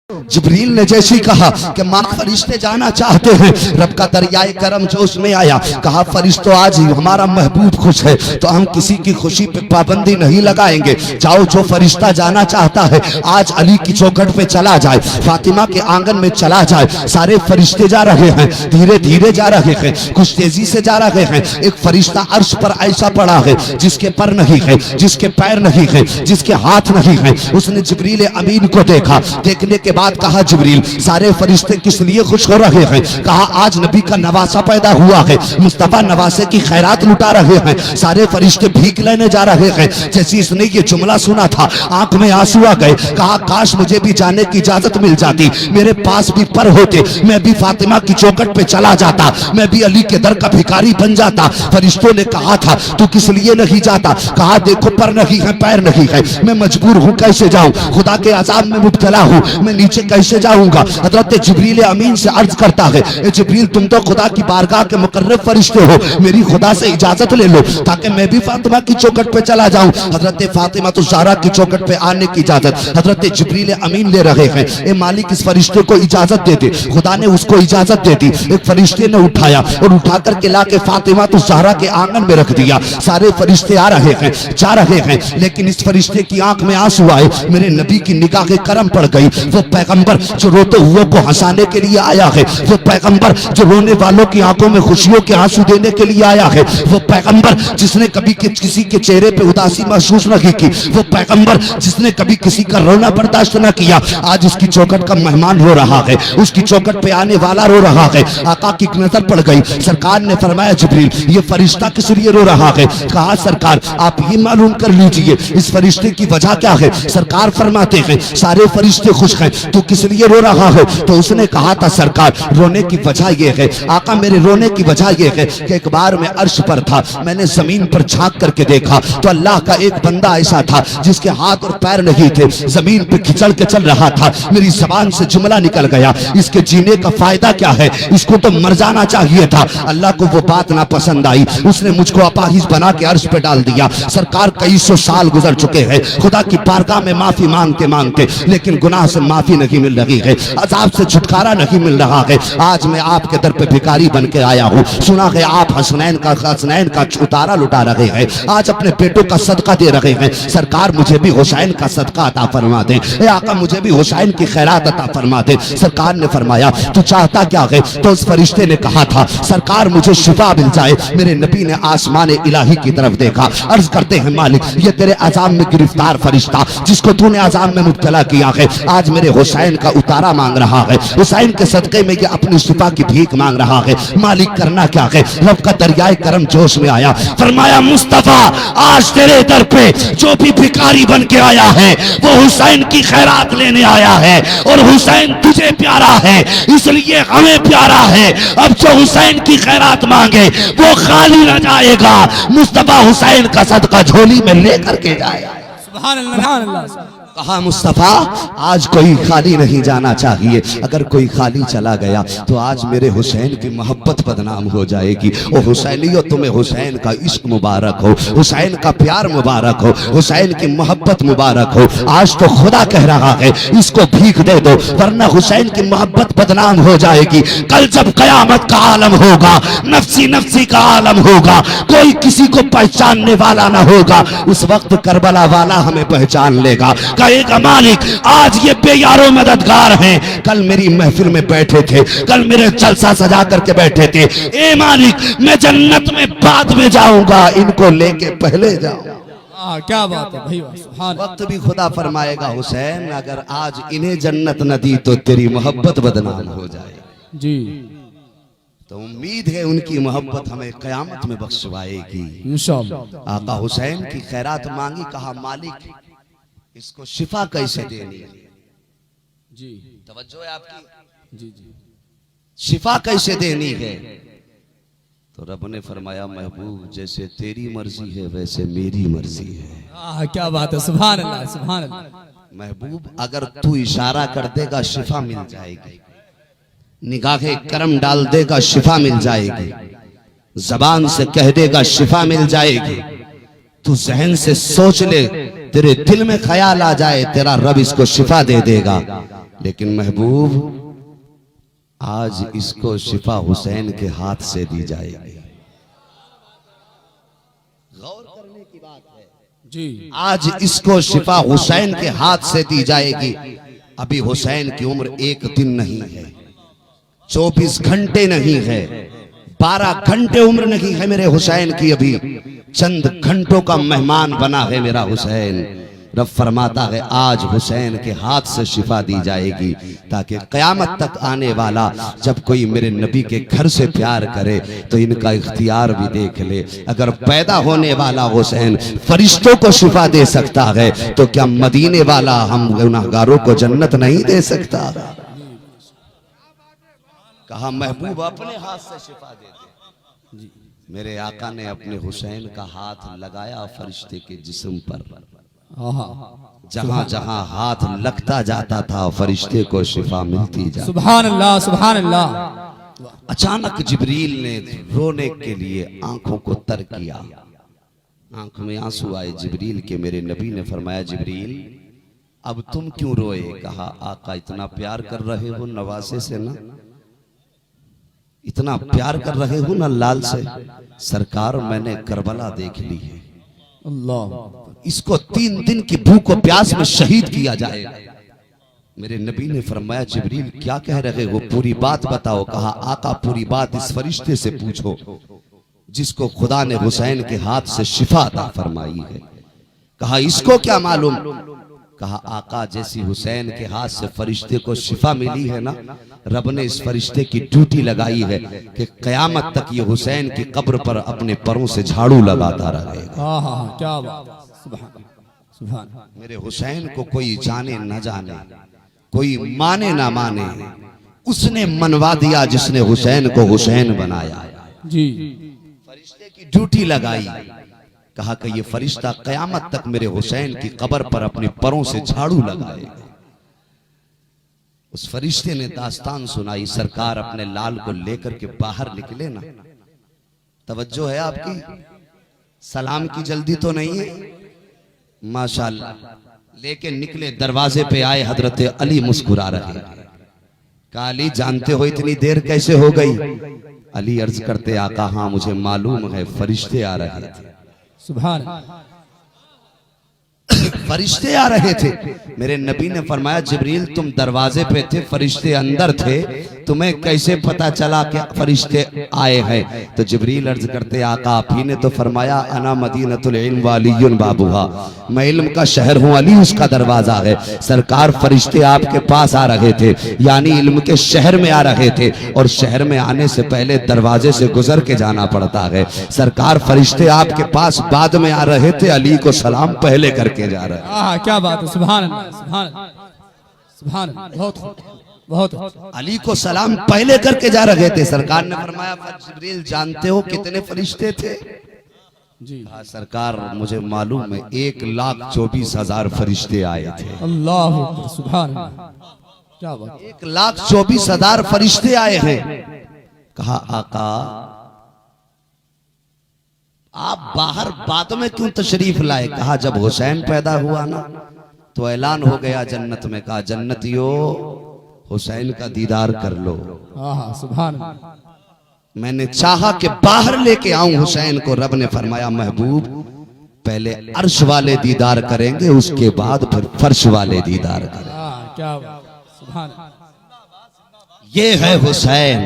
जिब्रील ने जैसी कहा कि माँ फरिश्ते जाना चाहते हैं, रब का दरियाए करम जोश में आया। कहा फरिश्तों आज हमारा महबूब खुश है तो हम किसी की खुशी पे पाबंदी नहीं लगाएंगे। जाओ जो फरिश्ता जाना चाहता है आज अली की चौखट पे चला जाए, फातिमा के आंगन में चला जाए। सारे फरिश्ते जा रहे हैं, धीरे धीरे जा रहे हैं, कुछ तेजी से जा रहे हैं। एक फरिश्ता अर्श पर ऐसा पड़ा है जिसके पर नहीं है, जिसके पैर नहीं है, जिसके हाथ नहीं है। उसने जिब्रील अमीन को देखा, देखने के बाद कहा जिब्रील सारे फरिश्ते किस लिए खुश हो रहे हैं? कहा आज नबी का नवासा पैदा हुआ है, मुस्तफा नवासे की खैरात लुटा रहे हैं। सारे फरिश्ते भीख लेने जा रहे हैं। जैसे इसने ये जुमला सुना था आंख में आंसू आ गए। कहा काश मुझे भी जाने की इजाजत मिल जाती, मेरे पास भी पर होते, मैं भी फातिमा की चौखट पे चला जाता, मैं भी अली के दर का भिखारी बन जाता। फरिश्तों ने कहा था तू किस लिए नहीं जाता? कहा देखो पर नहीं है, पैर नहीं है, मैं मजबूर हूँ, कैसे जाऊं? खुदा के अजाब में मुब्तला हूँ, मैं नीचे कैसे जाऊंगा? हजरत जिब्रील अमीन से अर्ज करता है ए जिब्रील तुम तो खुदा की बारगाह के मुकर्रब फरिश्ते हो, मेरी खुदा से इजाजत ले लो ताकि मैं भी फातिमा की चौखट पे चला जाऊं। हजरत फातिमा तो ज़हरा की चौखट पे आने की इजाजत हजरत जिब्रील अमीन ले रहे हैं। ए मालिक इस फरिश्ते को इजाजत दे दे। खुदा ने उसको इजाजत दे दी। एक फरिश्ते ने उठाया और उठा करके ला के फातिमा तो ज़हरा के आंगन में रख दिया। सारे फरिश्ते आ रहे हैं, जा रहे हैं, लेकिन इस फरिश्ते की आंख में आंसू आए। मेरे नबी की निगाह करम पड़ गई। वो पैगंबर जो रोते हुए को हंसाने के लिए आया है, वो पैगंबर जो रोने वालों की आंखों में खुशियों के आंसू देने के लिए आया है, वो पैगंबर जिसने कभी किसी के चेहरे पे उदासी महसूस नहीं की, वो पैगंबर जिसने कभी किसी का रोना बर्दाश्त न किया, आज उसकी चौखट का मेहमान रो रहा है, उसकी चौखट पे आने वाला रो रहा है। आका की नजर पड़ गई। सरकार ने फरमाया जिब्रील ये फरिश्ता किस लिए रो रहा है? कहा सरकार आप ये मालूम कर लीजिए इस फरिश्ते की वजह क्या है। सरकार फरमाते हैं सारे फरिश्ते खुश हैं, तो किस लिए रो रहा है? तो उसने कहा था सरकार रोने की वजह यह है, आका मेरे रोने की वजह यह है कि एक बार मैं अर्श पर था, मैंने जमीन पर झांक करके देखा तो अल्लाह का एक बंदा ऐसा था जिसके हाथ और पैर नहीं थे, जमीन पे खिंचड़ के चल रहा था। मेरी जबान से जुमला निकल गया इसके जीने का फायदा क्या है, इसको तो मर जाना चाहिए था। अल्लाह को वो बात ना पसंद आई, उसने मुझको अपाहिज बना के अर्श पे डाल दिया। सरकार कई सौ साल गुजर चुके हैं, खुदा की बारगाह में माफी मांगते मांगते, लेकिन गुनाह से माफी नहीं मिल रही है, अजाब से छुटकारा नहीं मिल रहा है। आज मैं आपके दर पे भिखारी बन के आया हूँ। सुना है आप हसनैन का उतारा लुटा रहे हैं, आज अपने बेटों का सदका दे रहे हैं। सरकार मुझे भी हुसैन का सदका अता फरमा दे, आका मुझे भी हुसैन की खैरात अता फरमा दे। सरकार ने फरमाया तू चाहता क्या है? तो उस फरिश्ते ने कहा था सरकार मुझे शिफा मिल जाए। मेरे नबी ने आसमान इलाही की तरफ देखा, अर्ज करते हैं मालिक ये तेरे अजाब में गिरफ्तार फरिश्ता जिसको तूने अजाब में मुब्तला किया है आज मेरे हुसैन का उतारा मांग रहा है, हुसैन के सदके में ये अपनी शिफा की भीख मांग रहा है। मालिक करना क्या है? रब का दरियाए करम जोश में आया। फरमाया मुस्तफा आज तेरे दर पे जो भी भिखारी बन के आया है वो हुसैन की खैरात लेने आया है, और हुसैन तुझे प्यारा है इसलिए हमें प्यारा है। अब जो हुसैन की खैरात मांगे वो खाली न जाएगा, मुस्तफा हुसैन का सदका झोली में लेकर के जाएगा। सुभान अल्लाह, सुभान अल्लाह। कहा मुस्तफा आज कोई खाली नहीं जाना चाहिए, अगर कोई खाली चला गया तो आज मेरे हुसैन की मोहब्बत बदनाम हो जाएगी। ओ हुसैनियो तुम्हें हुसैन का इश्क मुबारक हो, हुसैन का प्यार मुबारक हो, हुसैन की मोहब्बत मुबारक हो। आज तो खुदा कह रहा है इसको भीख दे दो वरना हुसैन की मोहब्बत बदनाम हो जाएगी। कल जब कयामत का आलम होगा, नफ्सी नफ्सी का आलम होगा, कोई किसी को पहचानने वाला ना होगा, उस वक्त करबला वाला हमें पहचान लेगा। कहेगा मालिक आज ये बेयारो मददगार हैं, कल मेरी महफिल में बैठे थे, कल मेरे जलसा सजा करके बैठे थे। ए मालिक मैं जन्नत में बाद में जाऊंगा, इनको लेके पहले जाऊंगा। क्या बात है भाई, वक्त भी खुदा फरमाएगा हुसैन अगर आज इन्हें जन्नत न दी तो तेरी मोहब्बत बदनाम हो जाएगी जी। तो उम्मीद है उनकी मोहब्बत हमें कयामत में बख्शवाएगी इंशाअल्लाह। आका हुसैन की खैरात मांगी, कहा मालिक इसको शिफा कैसे देनी जी, तवज्जो है आपकी जी जी, शिफा कैसे देनी है? तो रब ने फरमाया महबूब जैसे तेरी मर्जी है वैसे मेरी मर्जी है। क्या बात है, सुभान अल्लाह, सुभान अल्लाह। महबूब अगर तू इशारा कर देगा शिफा मिल जाएगी, निगाहे करम डाल देगा शिफा मिल जाएगी, जबान से कह देगा शिफा मिल जाएगी, तू जहन से सोच ले तेरे दिल में ख्याल आ जाए तेरा रब इसको शिफा दे देगा। लेकिन महबूब आज इसको शिफा हुसैन के हाथ से दी जाएगी। गौर करने की बात है जी। आज इसको शिफा हुसैन के हाथ से दी जाएगी। अभी हुसैन की उम्र 1 दिन नहीं है, 24 घंटे नहीं है, 12 घंटे उम्र नहीं है मेरे हुसैन की। अभी चंद घंटों का मेहमान बना है मेरा हुसैन। रब फरमाता है आज हुसैन के हाथ से शिफा दी जाएगी, ताकि कयामत तक आने वाला जब कोई मेरे नबी के घर से प्यार करे तो इनका इख्तियार भी देख ले। अगर पैदा होने वाला हुसैन फरिश्तों को शिफा दे सकता है तो क्या मदीने वाला हम गुनाहगारों को जन्नत नहीं दे सकता? कहा महबूब अपने हाथ से शिफा दे दे। मेरे आका ने अपने हुसैन का हाथ लगाया फरिश्ते के जिस्म पर। जहां जहां हाथ लगता जाता था फरिश्ते को शिफा मिलती जाती। सुभान अल्लाह, सुभान अल्लाह। अचानक जिब्रील ने रोने के लिए आंखों को तर किया, आंख में आंसू आए जिब्रील के। मेरे नबी ने फरमाया जिब्रील अब तुम क्यों रोए? कहा आका इतना प्यार कर रहे हो नवासे से ना, इतना प्यार कर रहे हो ना लाल से। सरकार मैंने करबला देख ली है, अल्लाह इसको 3 दिन की भूख और प्यास में शहीद किया जाएगा। मेरे नबी ने फरमाया जिब्रील क्या कह रहे हो, पूरी बात बताओ। कहा आका पूरी बात इस फरिश्ते से पूछो जिसको खुदा ने हुसैन के हाथ से शिफा अता फरमाई है। कहा इसको क्या मालूम? कहा आका जैसी हुसैन के हाथ से फरिश्ते को शिफा मिली है ना, रब ने इस फरिश्ते की ड्यूटी लगाई है कि कयामत तक ये हुसैन की कब्र पर अपने पैरों से झाड़ू लगाता रहेगा। क्या बात, सुभान सुभान। मेरे हुसैन को कोई जाने न जाने, कोई माने ना माने, उसने मनवा दिया जिसने हुसैन को हुसैन बनाया जी। फरिश्ते की ड्यूटी लगाई। कहा कि ये फरिश्ता कयामत तक मेरे हुसैन की कब्र पर अपने पैरों से झाड़ू लगाएगा। उस फरिश्ते ने दास्तान सुनाई। सरकार अपने लाल को लेकर के बाहर निकले ना, तवज्जो है आपकी? सलाम की जल्दी तो नहीं है? माशाल्लाह। लेके निकले, दरवाजे पे आए, हजरत अली मुस्कुरा रहे। कहा अली जानते हो इतनी देर कैसे हो गई? अली अर्ज करते आका हाँ मुझे मालूम है, फरिश्ते आ रहे थे। सुभान फरिश्ते आ रहे थे। मेरे नबी ने फरमाया जिब्रील तुम दरवाजे पे थे, फरिश्ते अंदर थे, तुम्हें कैसे पता चला कि फरिश्ते आए हैं? तो जिब्रील अर्ज करते आका आप ही ने तो फरमाया अना मदीनतुल इल्म वालियुन बाबुहा, मैं इल्म का शहर हूँ, अली उसका दरवाजा है। सरकार फरिश्ते आपके पास आ रहे थे, यानी इल्म के शहर में आ रहे थे, और शहर में आने से पहले दरवाजे से गुजर के जाना पड़ता है। सरकार फरिश्ते आपके पास बाद में आ रहे थे, अली को सलाम पहले करके जा रहे। क्या बात है, सुभान अल्लाह, सुभान सुभान। बहुत अली को सलाम पहले करके जा रहे थे। सरकार ने फरमाया जिब्रील जानते हो कितने फरिश्ते थे? जी सरकार मुझे मालूम है 1,24,000 फरिश्ते आए थे। अल्लाह सुभान अल्लाह, क्या बात। 1,24,000 फरिश्ते आए हैं। कहा आका आप बाहर बाद में क्यों तशरीफ लाए? कहा जब हुसैन पैदा हुआ ना तो ऐलान हो गया जन्नत में। कहा जन्नतियों हुसैन का दीदार कर लो। सुभान। मैंने चाहा कि बाहर लेके आऊं हुसैन को। रब ने फरमाया महबूब पहले अर्श वाले दीदार करेंगे, उसके बाद फिर फर्श वाले दीदार करेंगे। क्या बात, सुभान। ये है हुसैन।